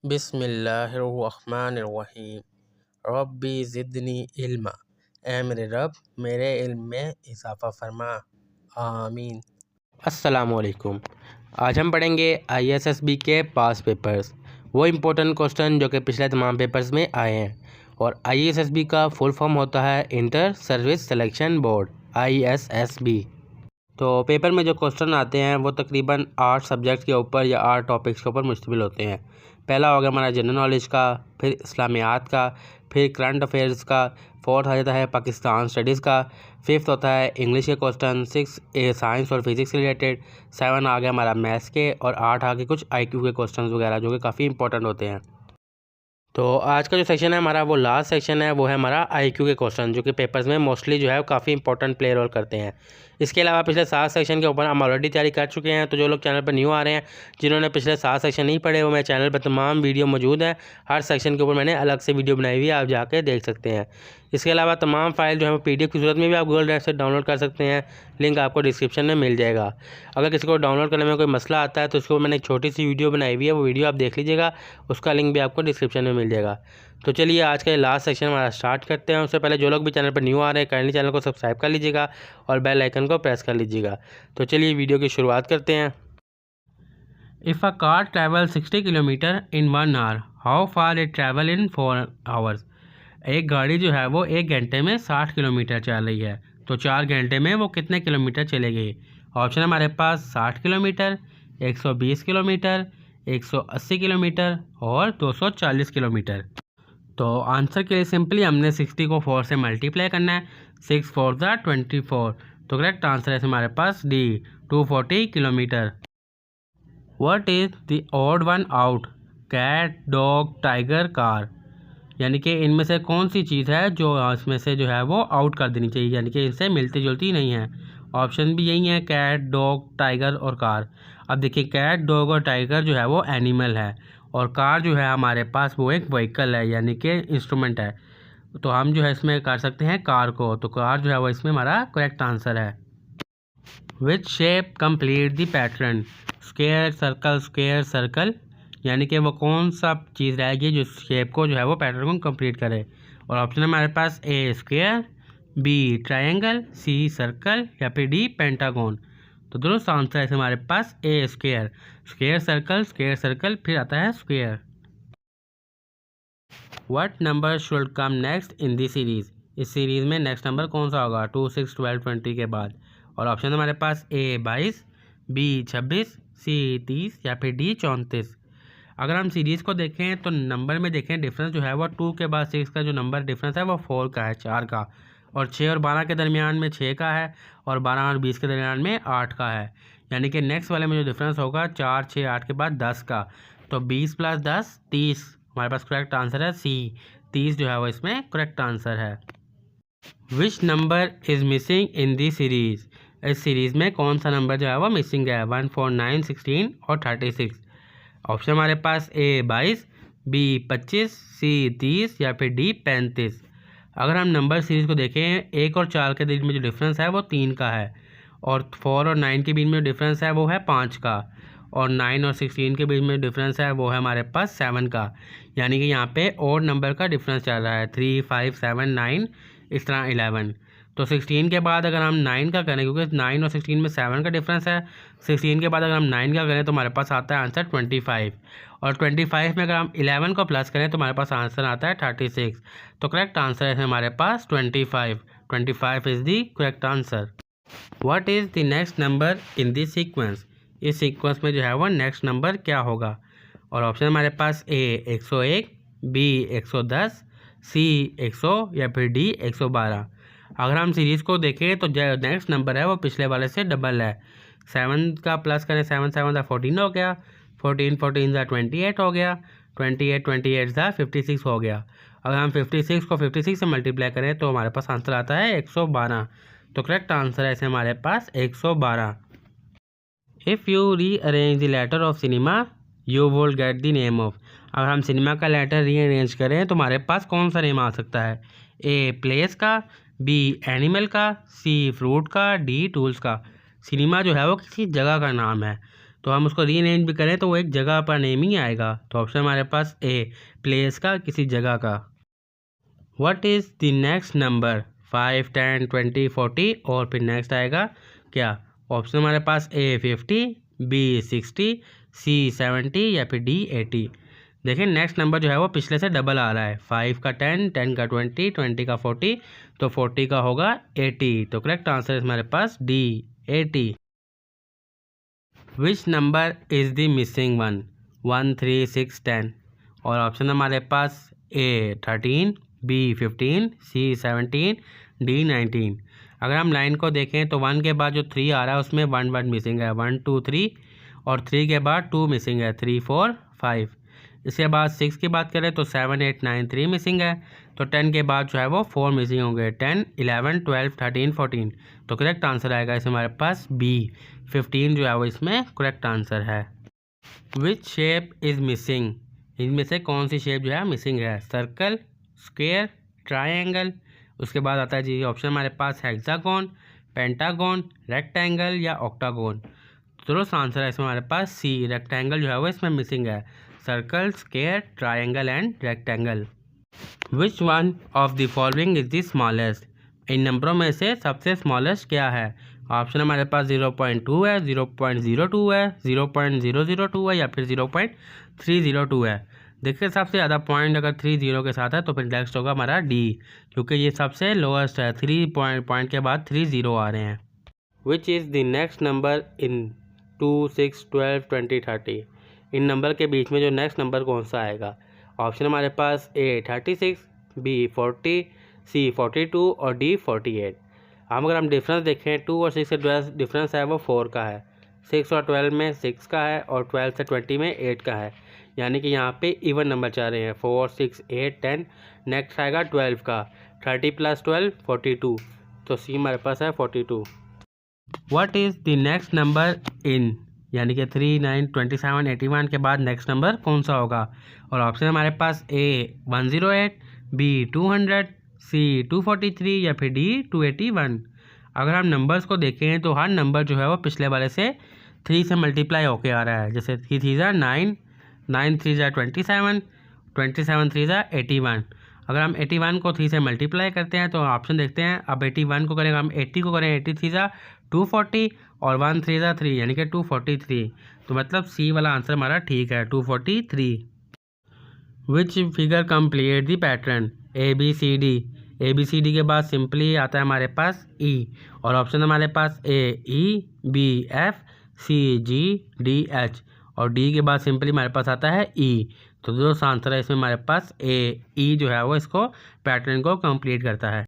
बिस्मिल्लाहिर्रहमानिर्रहीम। रब्बी ज़िदनी इल्मा। ऐ मेरे रब मेरे इल्म में इजाफ़ा फरमा। आमीन। अस्सलामुअलैकुम। आज हम पढ़ेंगे ISSB के पास पेपर्स, वो इम्पोर्टेंट क्वेश्चन जो कि पिछले तमाम पेपर्स में आए हैं। और ISSB का फुल फॉर्म होता है inter service selection board, ISSB। तो पेपर में जो क्वेश्चन आते हैं वो तकरीबन 8 सब्जेक्ट के ऊपर या 8 टॉपिक्स के ऊपर मुश्तमिल होते हैं। पहला होगा हमारा जनरल नॉलेज का, फिर इस्लामियात का, फिर करंट अफेयर्स का, फोर्थ आ जाता है पाकिस्तान स्टडीज़ का, फिफ्थ होता है इंग्लिश के क्वेश्चन, 6 साइंस और फिज़िक्स से रिलेटेड, 7 आ गया हमारा मैथ्स के, और 8 आ गए कुछ IQ के क्वेश्चन वगैरह जो कि काफ़ी इंपॉर्टेंट होते हैं। तो आज का जो सेक्शन है हमारा वो लास्ट सेक्शन है, वो है हमारा IQ के क्वेश्चन जो कि पेपर्स में मोस्टली जो है काफ़ी इंपॉर्टेंट प्ले रोल करते हैं। इसके अलावा पिछले 7 सेक्शन के ऊपर हम ऑलरेडी तैयारी कर चुके हैं। तो जो लोग चैनल पर न्यू आ रहे हैं, जिन्होंने पिछले 7 सेक्शन नहीं पढ़े, वो मेरे चैनल पर तमाम वीडियो मौजूद है। हर सेक्शन के ऊपर मैंने अलग से वीडियो बनाई हुई है, आप जाके देख सकते हैं। इसके अलावा तमाम फाइल जो है वो PDF की सूरत में भी आप गूगल ड्राइव से डाउनलोड कर सकते हैं। लिंक आपको डिस्क्रिप्शन में मिल जाएगा। अगर किसी को डाउनलोड करने में कोई मसला आता है तो उसके ऊपर मैंने एक छोटी सी वीडियो बनाई हुई है, वो वीडियो आप देख लीजिएगा, उसका लिंक भी आपको डिस्क्रिप्शन में मिल जाएगा। तो चलिए आज का लास्ट सेक्शन हमारा स्टार्ट करते हैं। उससे पहले जो लोग भी चैनल पर न्यू आ रहे हैं, काइंडली चैनल को सब्सक्राइब कर लीजिएगा और बेल आइकन को प्रेस कर लीजिएगा। तो चलिए वीडियो की शुरुआत करते हैं। If a car travel 60 kilometre in 1 hour, how far it travel in 4 hours. एक गाड़ी जो है वो 1 घंटे में 60 किलोमीटर चल रही है, तो 4 घंटे में वो कितने किलोमीटर चलेगी। ऑप्शन हमारे पास 60 किलोमीटर, 120 किलोमीटर, 180 किलोमीटर और 240 किलोमीटर। तो आंसर के लिए सिंपली हमने 60 को 4 से मल्टीप्लाई करना है। 6 4 ज़ा 24। तो करेक्ट आंसर है हमारे पास D, 240 kilometre. What is the odd one out, cat, dog, tiger, car. यानी कि इनमें से कौन सी चीज़ है जो इसमें से जो है वो आउट कर देनी चाहिए, यानी कि इनसे मिलती जुलती नहीं है। ऑप्शन भी यही है, कैट, डॉग, टाइगर और कार। अब देखिए कैट, डॉग और टाइगर जो है वो एनिमल है, और कार जो है हमारे पास वो एक व्हीकल है, यानी कि इंस्ट्रूमेंट है। तो हम जो है इसमें कर सकते हैं कार को, तो कार जो है वो इसमें हमारा करेक्ट आंसर है। Which shape complete the pattern, square, circle, square, circle. यानी कि वो कौन सा चीज़ रहेगी जो शेप को जो है वो पैटर्न को कंप्लीट करे। और ऑप्शन है हमारे पास A square, B triangle, C circle या फिर D पेंटागन। तो दुरुस्त आंसर है हमारे पास A square. Square circle, square circle, फिर आता है square. What number should come next in the series. इस सीरीज़ में नेक्स्ट नंबर कौन सा होगा 2, 6, 12, 20 के बाद। और ऑप्शन हमारे पास A 22, B 26, C 30 या फिर D 34। अगर हम सीरीज़ को देखें तो नंबर में देखें डिफरेंस जो है वो 2 के बाद 6 का जो नंबर डिफरेंस है वो 4 का है, 4 का। और 6 और 12 के दरमियान में 6 का है, और 12 और 20 के दरमियान में 8 का है। यानी कि नेक्स्ट वाले में जो डिफरेंस होगा 4, 6, 8 के बाद 10 का। तो 20 + 10 30। हमारे पास करेक्ट आंसर है C, 30 जो है वो इसमें करेक्ट आंसर है। विच number is missing in the series. इस सीरीज़ में कौन सा नंबर जो है वो मिसिंग है 1, 4, 9, 16 और 36। ऑप्शन हमारे पास A 22, B 25, C 30 या फिर D 35। अगर हम नंबर सीरीज़ को देखें 1 और 4 के बीच में जो डिफरेंस है वो 3 का है, और 4 और 9 के बीच में जो डिफरेंस है वो है 5 का, और 9 और 16 के बीच में डिफरेंस है वो है हमारे पास 7 का। यानी कि यहाँ पे और नंबर का डिफरेंस चल रहा है 3, 5, 7, 9, इस तरह 11। तो 16 के बाद अगर हम 9 का करें, क्योंकि 9 और 16 में 7 का डिफरेंस है, 16 के बाद अगर हम 9 का करें तो हमारे पास आता है आंसर 25। और 25 में अगर हम 11 को प्लस करें तो हमारे पास आंसर आता है 36। तो करेक्ट आंसर है हमारे पास 25। 25 is the correct answer. What is the next number in this sequence. इस सीक्वेंस में जो है वो नेक्स्ट नंबर क्या होगा। और ऑप्शन हमारे पास A 101, B 110, C 100 या फिर D 112। अगर हम सीरीज़ को देखें तो जो नेक्स्ट नंबर है वो पिछले वाले से डबल है। 7 का प्लस करें, 7 7 14 हो गया, 14 14 28 हो गया, 28 28 56 हो गया। अगर हम 56 को 56 से मल्टीप्लाई करें तो हमारे पास आंसर आता है 112। तो करेक्ट आंसर है इसे हमारे पास 112। If you rearrange the letter of cinema you will get the name of. अगर हम सिनेमा का लेटर रीअरेंज करें तो हमारे पास कौन सा नेम आ सकता है। A प्लेस का, B एनिमल का, C फ्रूट का, D टूल्स का। सिनेमा जो है वो किसी जगह का नाम है। तो हम उसको रीअरेंज भी करें तो वो एक जगह पर नेम ही आएगा। तो ऑप्शन हमारे पास ए, प्लेस का, किसी जगह का। What is the next number? 5, 10, 20, 40 और फिर नेक्स्ट आएगा क्या? ऑप्शन हमारे पास ए 50, बी 60, सी 70 या फिर डी 80। देखिए नेक्स्ट नंबर जो है वो पिछले से डबल आ रहा है। 5 का 10, 10 का 20, 20 का 40, तो 40 का होगा 80। तो करेक्ट आंसर है हमारे पास D 80। Which number is the missing one? 1, 3, 6, 10। और ऑप्शन हमारे पास ए 13, बी 15, सी 17, डी 19। अगर हम लाइन को देखें तो 1 के बाद जो 3 आ रहा है उसमें 1 वर्ड मिसिंग है, 1, 2, 3, और 3 के बाद 2 मिसिंग है, 3, 4, 5। इसके बाद 6 की बात करें तो 7, 8, 9, 3 मिसिंग है। तो 10 के बाद जो है वो 4 मिसिंग होंगे, 10, 11, 12, 13, 14। तो करेक्ट आंसर आएगा इसमें हमारे पास बी 15 जो है वो इसमें करेक्ट आंसर है। Which shape is missing? इनमें से कौन सी शेप जो है मिसिंग है? Circle, square, triangle. उसके बाद आता है जी ऑप्शन हमारे पास हेक्सागोन, पेंटागोन, रेक्टेंगल या ऑक्टागोन। तो दोस्तों आंसर है इसमें हमारे पास सी, रेक्टेंगल जो है वो इसमें मिसिंग है। Circle, square, triangle and rectangle. Which one of the following is the smallest? इन नंबरों में से सबसे स्मॉलेस्ट क्या है? ऑप्शन हमारे पास 0.2 है, 0.02 है, 0.002 है या फिर 0.302 है। देखिए सबसे ज़्यादा पॉइंट अगर 30 के साथ है तो फिर नेक्स्ट होगा हमारा डी, क्योंकि ये सबसे लोएस्ट है। 3 पॉइंट के बाद 30 आ रहे हैं। Which is the next number in 2, 6, 12, 20, 30? In number के बीच में जो नेक्स्ट नंबर कौन सा आएगा? ऑप्शन हमारे पास ए 36, बी 40, सी 42 और डी 48। अगर हम डिफरेंस देखें 2 और 6 का डिफरेंस है वो 4 का है, 6 और 12 में 6 का है और 12 से 20 में 8 का है। यानी कि यहाँ पे इवन नंबर चाह रहे हैं, 4, 6, 8, 10। नेक्स्ट आएगा 12 का, 30 + 12 42। तो सी हमारे पास है 42। What is the next number in, यानी कि 3, 9, 27, 81 के बाद नेक्स्ट नंबर कौन सा होगा? और ऑप्शन हमारे पास ए 108, बी 200, सी 243 या फिर डी 281। अगर हम नंबर्स को देखें तो हर नंबर जो है वो पिछले वाले से 3 से मल्टीप्लाई होके आ रहा है। जैसे 3 3 9, 9 3 27, 27 3 81। अगर हम 81 को 3 से मल्टीप्लाई करते हैं तो ऑप्शन देखते हैं। अब 81 को करेंगे हम, 80 को करें 80 3 240 और 1 3 3 यानी कि 243। तो मतलब सी वाला आंसर हमारा ठीक है, 243। Which figure complete the pattern? A B C D के बाद सिंपली आता है हमारे पास ई, और ऑप्शन हमारे पास ए ई, बी एफ, सी जी, डी एच और डी के बाद सिंपली हमारे पास आता है ई। तो दोस्तों आंसर है इसमें हमारे पास ए, ई जो है वो इसको पैटर्न को कंप्लीट करता है।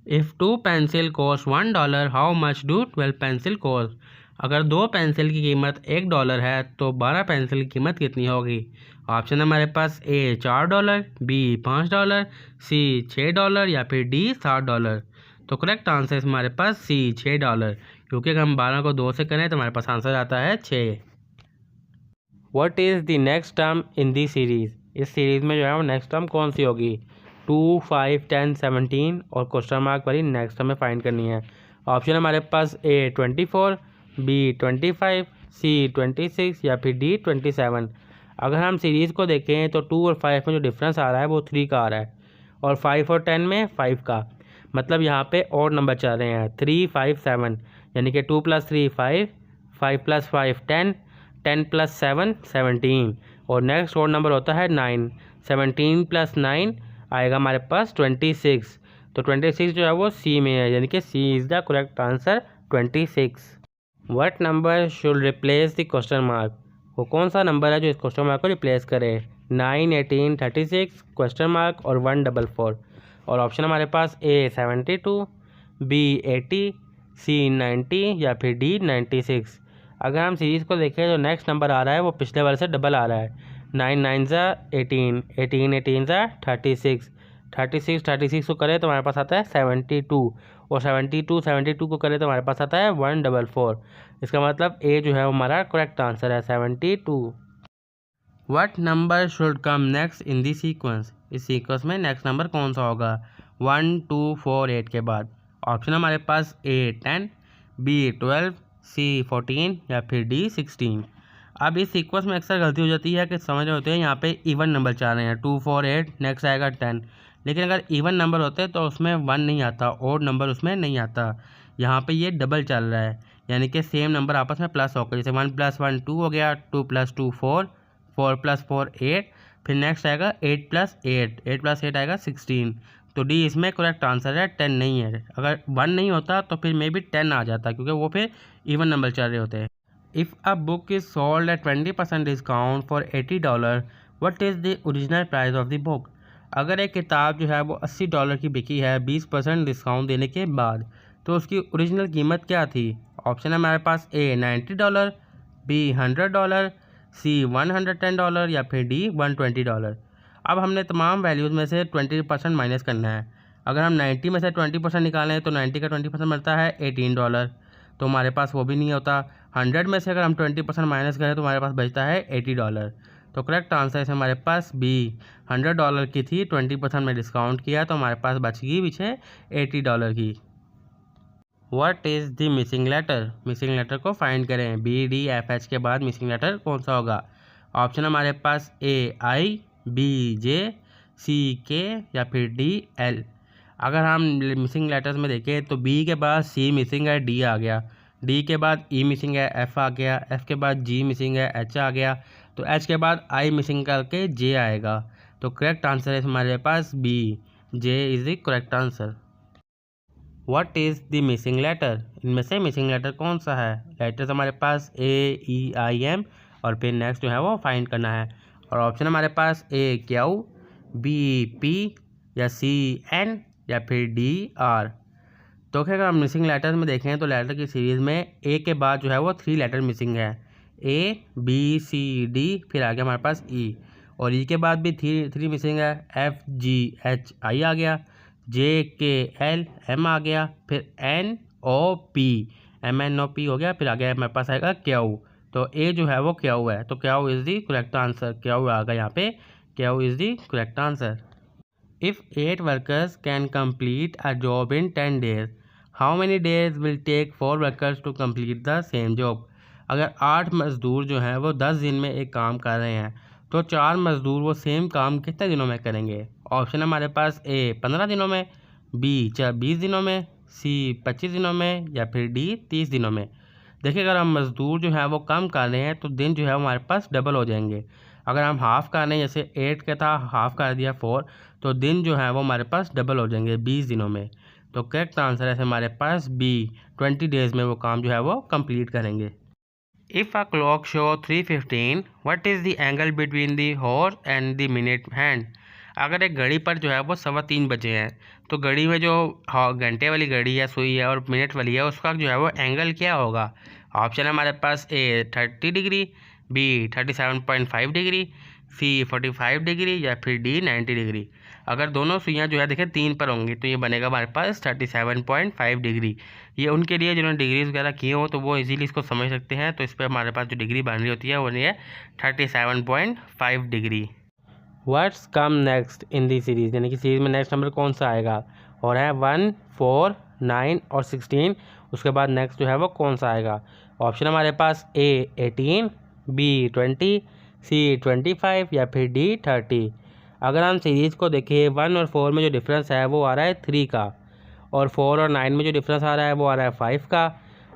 If 2 pencil cost $1, how much do 12 pencil cost? अगर 2 पेंसिल की कीमत $1 है तो 12 पेंसिल की कीमत कितनी होगी? ऑप्शन हमारे पास ए $4, बी $5, सी $6 या फिर डी $7। तो करेक्ट आंसर है हमारे पास सी $6, क्योंकि अगर हम 12 को 2 से करें तो हमारे पास आंसर आता है 6। What is the next term in the series? इस सीरीज़ में जो है वो नेक्स्ट टर्म कौन सी होगी? 2, 5, 10, 17 और क्वेश्चन मार्क वाली नेक्स्ट हमें फाइंड करनी है। ऑप्शन हमारे पास ए 24, बी 25, सी 26 या फिर डी 27। अगर हम सीरीज़ को देखें तो 2 और 5 में जो डिफरेंस आ रहा है वो 3 का आ रहा है, और 5 और 10 में 5 का। मतलब यहाँ पे और नंबर चल रहे हैं 3, 5, 7, यानी कि 2 + 3 5, 5 + 5 10, 10 + 7 17 और नेक्स्ट और नंबर होता है 9। 17 + 9 आएगा हमारे पास 26। तो 26 जो है वो सी में है, यानी कि C is the correct answer 26। What number should replace the question mark? वो कौन सा नंबर है जो इस क्वेश्चन मार्क को रिप्लेस करे? 9, 18, 36, क्वेश्चन मार्क और 144। और ऑप्शन हमारे पास ए 72, बी 80, सी 90 या फिर डी 96। अगर हम सीरीज़ को देखें तो नेक्स्ट नंबर आ रहा है वो पिछले वाले से डबल आ रहा है। 9 9 18, 18 18 36, 36 को करें तो हमारे पास आता है 72, और 72 को करें तो हमारे पास आता है 144। इसका मतलब ए जो है वो हमारा करेक्ट आंसर है 72। What number should come next in the sequence? इस सीक्वेंस में नेक्स्ट नंबर कौन सा होगा 1 2 4 8 के बाद? ऑप्शन हमारे पास ए 10, बी 12, सी 14 या फिर डी 16। अब इस सीक्वेंस में अक्सर गलती हो जाती है कि समझ रहे होते हैं यहाँ पे इवन नंबर चाह रहे हैं 2 4 8, नेक्स्ट आएगा 10, लेकिन अगर इवन नंबर होते तो उसमें 1 नहीं आता, ओड नंबर उसमें नहीं आता। यहाँ पे ये डबल चल रहा है, यानी कि सेम नंबर आपस में प्लस होकर, जैसे 1 + 1 2 हो गया, 2 + 2 4, 4 + 4 8, फिर नेक्स्ट आएगा 8 + 8, 8 + 8 आएगा 16। तो डी इसमें करेक्ट आंसर है, 10 नहीं है। अगर 1 नहीं होता तो फिर मे बी 10 आ जाता, क्योंकि वो फिर इवन नंबर चल रहे होते हैं। If a book is sold at 20% discount for $80, what is the original price of the book? अगर एक किताब जो है वो $80 की बिकी है 20% डिस्काउंट देने के बाद, तो उसकी ओरिजिनल कीमत क्या थी? ऑप्शन है हमारे पास ए $90, बी $100, सी $110 या फिर डी $120। अब हमने तमाम वैल्यूज़ में से 20% माइनस करना है। अगर हम 90 में से 20% निकालें तो 90 का 20% मिलता है $18, तो हमारे पास वो भी नहीं होता। 100 में से अगर हम 20% माइनस करें तो हमारे पास बचता है $80। तो करेक्ट आंसर है हमारे पास बी, $100 की थी, 20% में डिस्काउंट किया तो हमारे पास बच गई पीछे $80 की। What is the missing letter? Missing letter को फाइंड करें। बी डी एफ एच के बाद मिसिंग लेटर कौन सा होगा? ऑप्शन हमारे पास ए आई, बी जे, सी के या फिर डी एल। अगर हम मिसिंग लेटर्स में देखें तो बी के बाद सी मिसिंग है, डी आ गया, डी के बाद ई मिसिंग है, एफ आ गया, एफ के बाद जी मिसिंग है, एच आ गया, तो एच के बाद आई मिसिंग करके जे आएगा। तो करेक्ट आंसर है हमारे पास B, J is the correct answer. What is the missing letter? इनमें से मिसिंग लेटर कौन सा है? लेटर्स हमारे पास ए ई आई एम और फिर नेक्स्ट जो है वो फाइंड करना है। और ऑप्शन हमारे पास ए क्यू, बी पी या सी एन या फिर डी आर। तो अगर हम मिसिंग लेटर्स में देखें तो लेटर की सीरीज़ में ए के बाद जो है वो 3 लेटर मिसिंग है, ए बी सी डी, फिर आ गया हमारे पास ई, और ई के बाद भी थ्री मिसिंग है, एफ जी एच आई आ गया, जे के एल एम आ गया, फिर N O P M N O P हो गया, फिर आ गया हमारे पास आएगा क्यू। तो ए जो है वो क्यू है, तो Q is the correct answer, Q आ गया यहाँ पे, Q is the correct answer. If 8 workers can complete a job in 10 days, how many days will take 4 workers to complete the same job? अगर 8 मज़दूर जो हैं वो 10 दिन में एक काम कर रहे हैं तो 4 मज़दूर वो सेम काम कितने दिनों में करेंगे? ऑप्शन हमारे पास ए 15 दिनों में, बी 20 दिनों में, सी 25 दिनों में या फिर डी 30 दिनों में। देखिए अगर हम मज़दूर जो है वो कम कर रहे हैं तो दिन जो है हमारे पास डबल हो जाएंगे। अगर हम हाफ़ कर रहे हैं, जैसे 8 का था हाफ़ कर दिया 4, तो दिन जो है वो हमारे पास डबल हो जाएंगे 20 दिनों में। तो करेक्ट आंसर है हमारे पास बी, 20 डेज़ में वो काम जो है वो कंप्लीट करेंगे। If a clock show 3:15, what is the angle between the horse and the minute hand? अगर एक घड़ी पर जो है वो 3:15 बजे हैं तो घड़ी में जो घंटे वाली घड़ी है सुई है और मिनट वाली है उसका जो है वो एंगल क्या होगा? ऑप्शन है हमारे पास ए 30 डिग्री, बी 37.5 डिग्री, सी 45 डिग्री या फिर डी 90 डिग्री। अगर दोनों सुइयाँ जो है देखिए 3 पर होंगी तो ये बनेगा हमारे पास 37.5 डिग्री। ये उनके लिए जिन्होंने डिग्रीज वगैरह किए हो तो वो इजीली इसको समझ सकते हैं। तो इस पर हमारे पास जो डिग्री बन रही होती है वो ये 37.5 degree. What's come next in the series, यानी कि सीरीज़ में नेक्स्ट नंबर कौन सा आएगा? और है 1, 4, 9 और 16, उसके बाद नेक्स्ट जो है वो कौन सा आएगा? ऑप्शन हमारे पास ए 18, बी 20, सी 25 या फिर डी 30। अगर हम सीरीज़ को देखें 1 और 4 में जो डिफरेंस है वो आ रहा है 3 का, और 4 और 9 में जो डिफरेंस आ रहा है वो आ रहा है 5 का,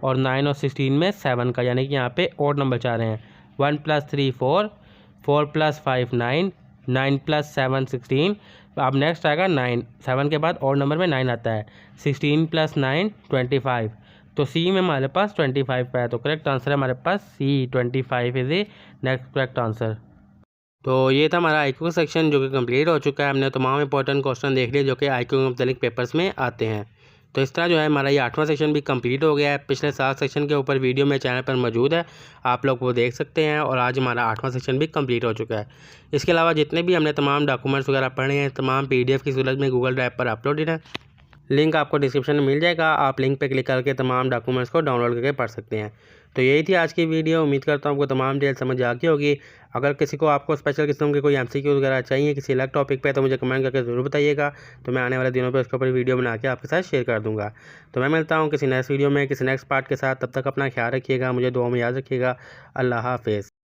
और 9 और 16 में 7 का, यानी कि यहाँ पे ओड नंबर चाह रहे हैं। 1 + 3 4, 4 + 5 9, 9 + 7 16। अब नेक्स्ट आएगा 9, 7 के बाद और नंबर में 9 आता है, 16 + 9 25। तो सी में हमारे पास 25 है, तो करेक्ट आंसर है हमारे पास सी, 25 is the next correct answer. तो ये था हमारा IQ सेक्शन जो कि कंप्लीट हो चुका है। हमने तमाम इंपॉर्टेंट क्वेश्चन देख लिए जो कि IQ के मुतालिक पेपर्स में आते हैं। तो इस तरह जो है हमारा ये 8वां सेक्शन भी कंप्लीट हो गया है। पिछले 7 सेक्शन के ऊपर वीडियो मेरे चैनल पर मौजूद है, आप लोग वो देख सकते हैं। और आज हमारा 8वां सेक्शन भी कंप्लीट हो चुका है। इसके अलावा जितने भी हमने तमाम डॉक्यूमेंट्स वगैरह पढ़े हैं तमाम PDF की सूरत में गूगल ड्राइव पर अपलोडेड है। लिंक आपको डिस्क्रिप्शन में मिल जाएगा, आप लिंक पे क्लिक करके तमाम डॉक्यूमेंट्स को डाउनलोड करके पढ़ सकते हैं। तो यही थी आज की वीडियो। उम्मीद करता हूँ आपको तमाम डिटेल समझ आ गई होगी। अगर किसी को आपको स्पेशल किस्म के कोई MCQ वगैरह चाहिए किसी अलग टॉपिक पे तो मुझे कमेंट करके ज़रूर बताइएगा। तो मैं आने वाले दिनों पे उसके ऊपर वीडियो बना के आपके साथ शेयर कर दूँगा। तो मैं मिलता हूँ किसी नेक्स्ट वीडियो में किसी नेक्स्ट पार्ट के साथ। तब तक अपना ख्याल रखिएगा, मुझे दुआ में याद रखिएगा। अल्लाह हाफ़िज़।